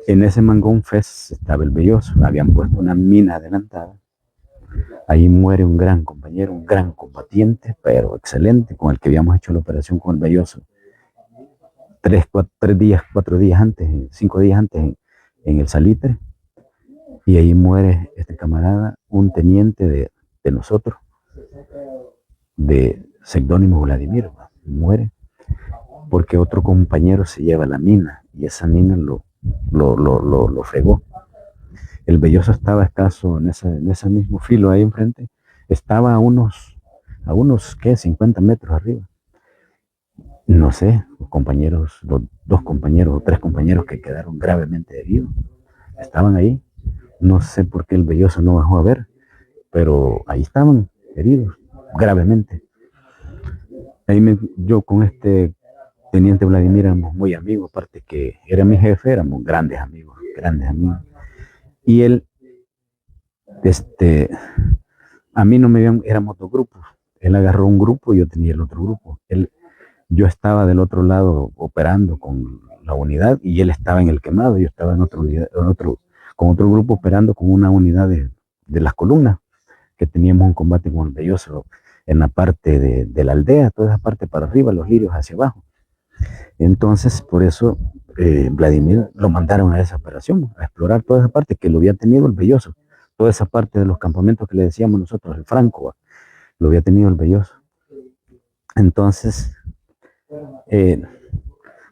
En ese Mangón Fest estaba el Belloso, habían puesto una mina adelantada. Ahí muere un gran compañero, un gran combatiente, pero excelente, con el que habíamos hecho la operación con el Belloso. 3 días, 4 días antes, 5 días antes en el Salitre. Y ahí muere este camarada, un teniente de nosotros, de Seudónimo Vladimir, muere porque otro compañero se lleva la mina y esa mina lo fregó. El Belloso estaba escaso en ese mismo filo ahí enfrente, estaba a unos, ¿qué? 50 metros arriba. No sé, los 2 compañeros o 3 compañeros que quedaron gravemente heridos, estaban ahí. No sé por qué el Belloso no bajó a ver, pero ahí estaban heridos gravemente. Yo con este teniente Vladimir éramos muy amigos, aparte que era mi jefe, éramos grandes amigos, grandes amigos. Y él, este, a mí no me habían, éramos 2 grupos. Él agarró un grupo y yo tenía el otro grupo. Yo estaba del otro lado operando con la unidad y él estaba en el quemado. Yo estaba en otra unidad, con otro grupo operando con una unidad de las columnas, que teníamos un combate con el Belloso en la parte de la aldea, toda esa parte para arriba, los lirios hacia abajo. Entonces, por eso Vladimir lo mandaron a esa operación, a explorar toda esa parte que lo había tenido el Belloso, toda esa parte de los campamentos que le decíamos nosotros, el Franco, lo había tenido el Belloso. Entonces, eh,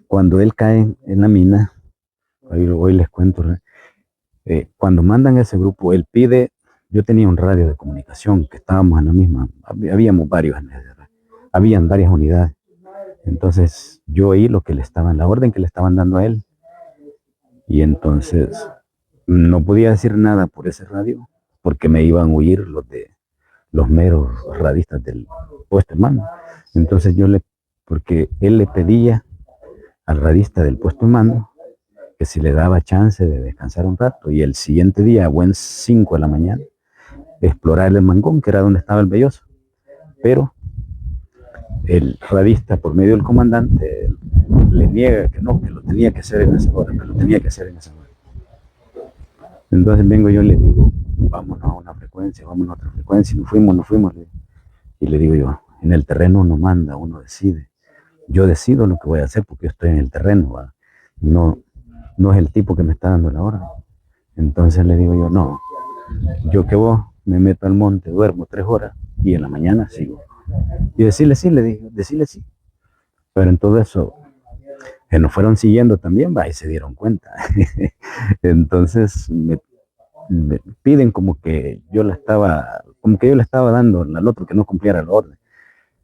cuando él cae en la mina, hoy les cuento, cuando mandan a ese grupo, él pide, yo tenía un radio de comunicación, que estábamos en la misma, habíamos varios en ese radio, habían varias unidades. Entonces yo oí lo que le estaban, la orden que le estaban dando a él, y entonces no podía decir nada por ese radio, porque me iban a huir los meros radistas del puesto de mando. Entonces porque él le pedía al radista del puesto de mando que si le daba chance de descansar un rato y el siguiente día, a buen 5 de la mañana, explorar el Mangón, que era donde estaba el Belloso. Pero el radista, por medio del comandante, le niega que no, que lo tenía que hacer en esa hora, que lo tenía que hacer en esa hora. Entonces vengo yo y le digo, vámonos a una frecuencia, vámonos a otra frecuencia, y nos fuimos. Y le digo yo, en el terreno uno manda, uno decide. Yo decido lo que voy a hacer porque yo estoy en el terreno, ¿va? No, no es el tipo que me está dando la orden. Entonces le digo yo, no, yo que vos me meto al monte, duermo 3 horas y en la mañana sigo. Y decirle sí, le dije, decirle sí. Pero en todo eso, que nos fueron siguiendo también, va, y se dieron cuenta. Entonces me piden como que yo le estaba dando al otro que no cumpliera la orden.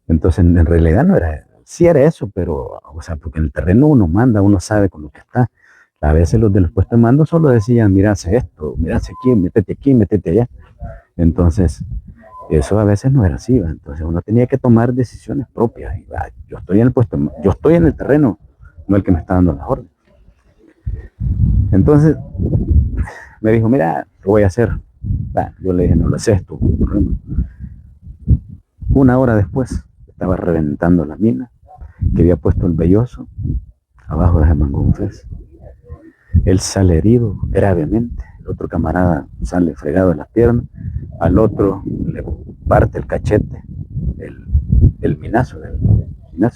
Entonces en realidad no era, sí era eso, pero, o sea, porque en el terreno uno manda, uno sabe con lo que está. A veces los de los puestos de mando solo decían, mira, hace esto, mira, hace aquí, métete allá. Entonces, eso a veces no era así, ¿va? Entonces uno tenía que tomar decisiones propias. Y, va, yo estoy en el puesto, yo estoy en el terreno, no el que me está dando las órdenes. Entonces me dijo, mira, lo voy a hacer. Va, yo le dije, no lo haces tú. Una hora después estaba reventando la mina que había puesto el Belloso abajo de Mangón Fest. Él sale herido gravemente, el otro camarada sale fregado en las piernas, al otro le parte el cachete, el, el minazo,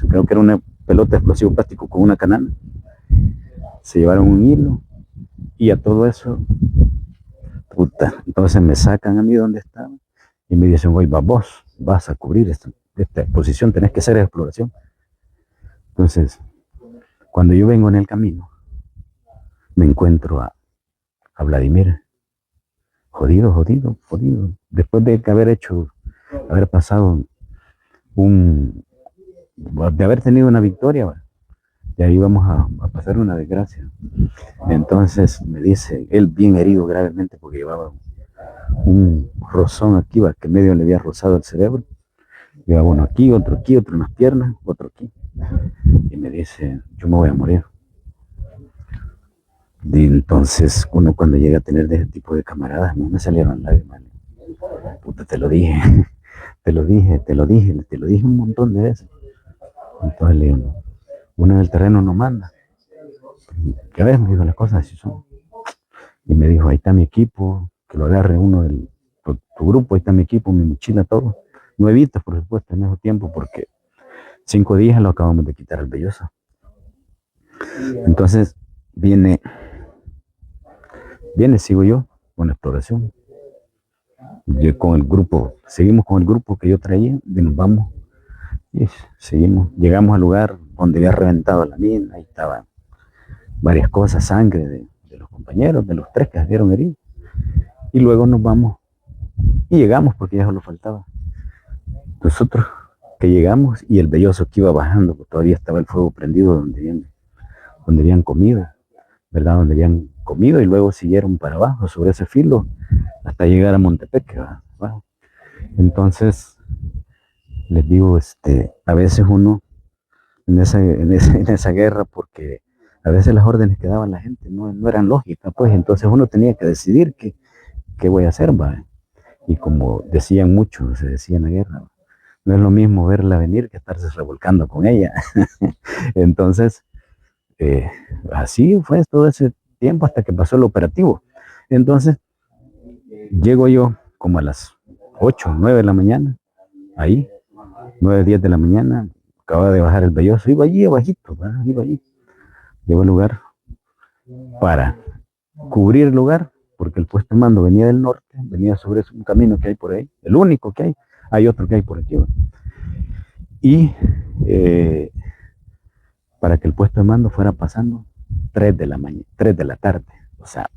creo que era una pelota de explosivo plástico con una canana. Se llevaron un hilo y a todo eso, puta, entonces me sacan a mí donde estaba y me dicen, oye, vos vas a cubrir esta exposición, tenés que hacer exploración. Entonces, cuando yo vengo en el camino, me encuentro a Vladimir, jodido. Después de haber pasado de haber tenido una victoria, y ahí vamos a pasar una desgracia. Entonces me dice, él bien herido gravemente porque llevaba un rozón aquí, que medio le había rozado el cerebro. Llevaba uno aquí, otro en las piernas, otro aquí. Y me dice, yo me voy a morir. Y entonces uno cuando llega a tener de ese tipo de camaradas, no me salieron lágrimas. Puta, te lo dije, te lo dije un montón de veces. Entonces le digo, uno en el terreno no manda. Ya ves, me dijo, las cosas así son. Y me dijo, ahí está mi equipo, que lo agarre uno del tu grupo, ahí está mi equipo, mi mochila, todo. Nuevitas, por supuesto, en ese tiempo, porque 5 días lo acabamos de quitar al Belloso. Entonces, viene, sigo yo, con la exploración. Yo con el grupo, seguimos con el grupo que yo traía, y nos vamos, y seguimos, llegamos al lugar donde había reventado la mina, ahí estaban varias cosas, sangre de los compañeros, de los 3 que se dieron heridos, y luego nos vamos, y llegamos porque ya solo faltaba. Nosotros que llegamos y el Belloso que iba bajando, pues todavía estaba el fuego prendido donde habían comido, ¿verdad? Donde habían comido y luego siguieron para abajo sobre ese filo hasta llegar a Montepeque, ¿verdad? Entonces, les digo, a veces uno en esa guerra, porque a veces las órdenes que daban la gente no eran lógicas, pues entonces uno tenía que decidir qué voy a hacer, ¿va? Y como decían muchos, se decía en la guerra, ¿va? No es lo mismo verla venir que estarse revolcando con ella. Entonces, así fue todo ese tiempo hasta que pasó el operativo. Entonces, llego yo como a las 8, 9 de la mañana, ahí, 9, 10 de la mañana, acababa de bajar el Belloso, iba allí abajito, ¿verdad? Iba allí. Llegó al lugar para cubrir el lugar, porque el puesto de mando venía del norte, venía sobre un camino que hay por ahí, el único que hay otro que hay por aquí, ¿verdad? Y para que el puesto de mando fuera pasando 3 de la mañana, 3 de la tarde. O sea,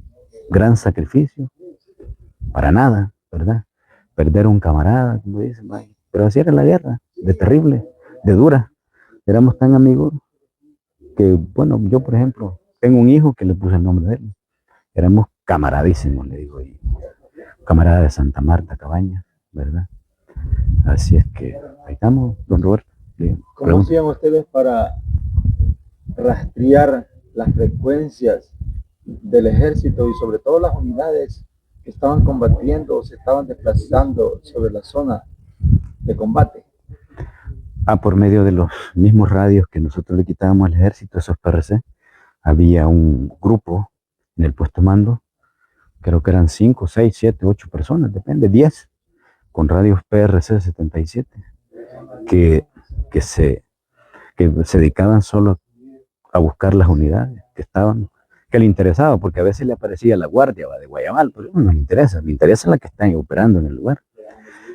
gran sacrificio, para nada, ¿verdad? Perder a un camarada, como dicen, vaya. Pero así era la guerra, de terrible, de dura. Éramos tan amigos que, bueno, yo, por ejemplo, tengo un hijo que le puse el nombre de él. Éramos camaradísimos, le digo, y camarada de Santa Marta, Cabañas, ¿verdad? Así es que ahí estamos, don Roberto. ¿Cómo hacían ustedes para rastrear las frecuencias del ejército y sobre todo las unidades que estaban combatiendo o se estaban desplazando sobre la zona de combate? Por medio de los mismos radios que nosotros le quitábamos al ejército, esos PRC, había un grupo en el puesto de mando, creo que eran 5, 6, 7, 8 personas, depende, 10, con radios PRC 77, que, que, se, que se dedicaban solo a buscar las unidades que le interesaba, porque a veces le aparecía la guardia de Guayabal, pero no le interesa la que están operando en el lugar.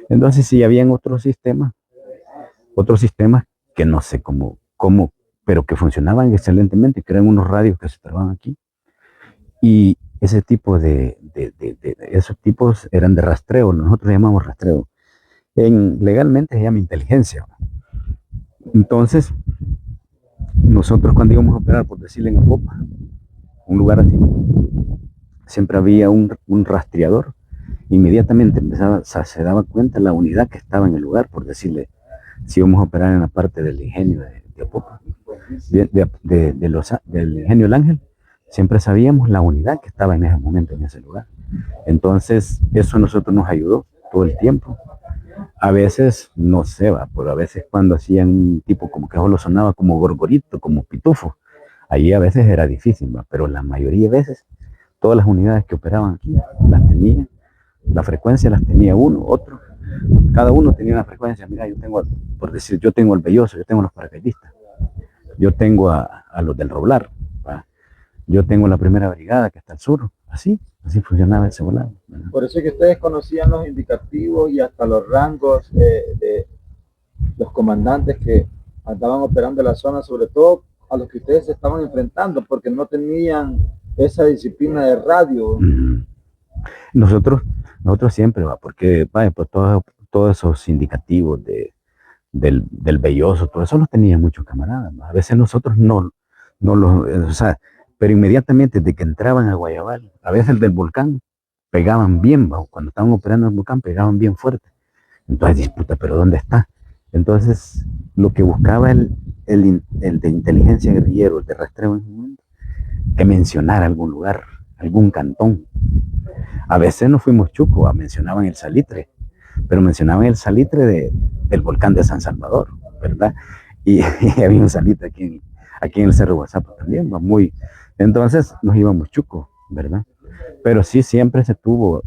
Entonces sí, habían otros sistemas que no sé cómo, pero que funcionaban excelentemente, que eran unos radios que se trababan aquí. Y ese tipo esos tipos eran de rastreo, nosotros llamamos rastreo. Legalmente se llama inteligencia. Entonces, nosotros cuando íbamos a operar, por decirle en Apopa, un lugar así, siempre había un rastreador. Inmediatamente se daba cuenta la unidad que estaba en el lugar, por decirle, si íbamos a operar en la parte del ingenio de Apopa, del ingenio El Ángel, siempre sabíamos la unidad que estaba en ese momento en ese lugar. Entonces, eso a nosotros nos ayudó todo el tiempo. A veces, no sé, pero a veces cuando hacían un tipo como que solo sonaba como gorgorito, como pitufo, ahí a veces era difícil, pero la mayoría de veces, todas las unidades que operaban aquí las tenía, la frecuencia las tenía uno, otro, cada uno tenía una frecuencia. Mira, yo tengo, por decir, yo tengo el Belloso, yo tengo los paracaidistas, yo tengo a los del Roblar, ¿va? Yo tengo la primera brigada que está al sur, así funcionaba ese volado. Por eso es que ustedes conocían los indicativos y hasta los rangos de los comandantes que andaban operando en la zona, sobre todo a los que ustedes se estaban enfrentando, porque no tenían esa disciplina de radio. Nosotros siempre, porque vaya, pues todos esos indicativos del Belloso, todo eso los tenían muchos camaradas, ¿no? A veces nosotros no los, o sea, pero inmediatamente de que entraban a Guayabal, a veces el del volcán, pegaban bien, ¿va? Cuando estaban operando el volcán, pegaban bien fuerte. Entonces disputa, pero ¿dónde está? Entonces, lo que buscaba el de inteligencia guerrillero, el de rastreo, que mencionara algún lugar, algún cantón. A veces nos fuimos chucos, mencionaban el Salitre, pero mencionaban el Salitre del volcán de San Salvador, ¿verdad? Y había un Salitre aquí en el Cerro WhatsApp también, entonces nos íbamos chucos, ¿verdad? Pero sí, siempre se tuvo,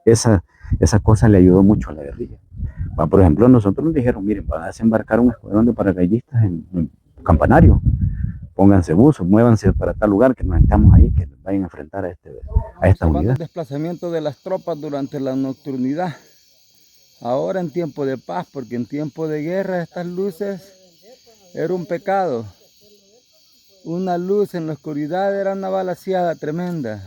esa cosa le ayudó mucho a la guerrilla. Por ejemplo, nosotros nos dijeron, miren, van a desembarcar un escuadrón de paracaidistas en Campanario, pónganse buzos, muévanse para tal lugar, que nos estamos ahí, que nos vayan a enfrentar a esta unidad. El desplazamiento de las tropas durante la nocturnidad. Ahora en tiempo de paz, porque en tiempo de guerra estas luces era un pecado. Una luz en la oscuridad era una balaceada tremenda.